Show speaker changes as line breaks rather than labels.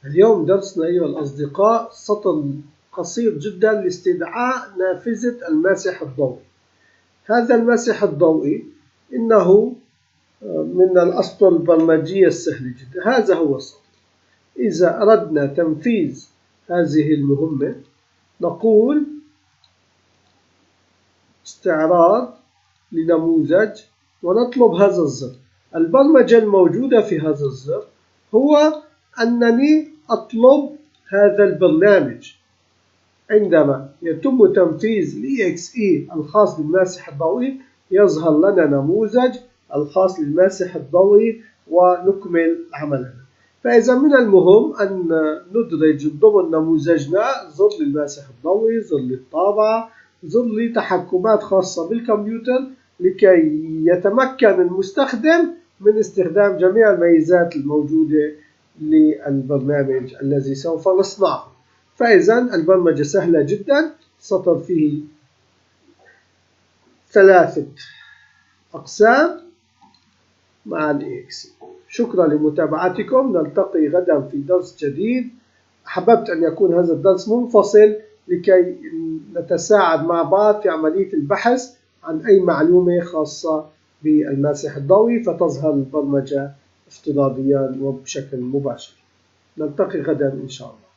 اليوم درسنا أيها الأصدقاء سطر قصير جدا لاستدعاء نافذة الماسح الضوئي. هذا الماسح الضوئي إنه من الأسطر البرمجية السهلة جدا. هذا هو السطر. إذا أردنا تنفيذ هذه المهمة نقول استعراض لنموذج ونطلب هذا الزر. البرمجة الموجودة في هذا الزر هو أنني أطلب هذا البرنامج. عندما يتم تنفيذ الEXE الخاص بالماسح الضوئي يظهر لنا نموذج الخاص بالماسح الضوئي ونكمل عملنا. فإذا من المهم أن ندرج ضمن نموذجنا زر للماسح الضوئي، زر للطابعة، زر لتحكمات خاصة بالكمبيوتر لكي يتمكن المستخدم من استخدام جميع الميزات الموجودة للبرنامج الذي سوف نصنعه. فإذا البرمجة سهلة جدا، سطر فيه 3 أقسام مع الEXE. شكرا لمتابعتكم، نلتقي غدا في درس جديد. أحببت أن يكون هذا الدرس منفصل لكي نتساعد مع بعض في عملية البحث عن أي معلومة خاصة بالماسح الضوئي فتظهر البرمجة افتراضيا وبشكل مباشر. نلتقي غدا إن شاء الله.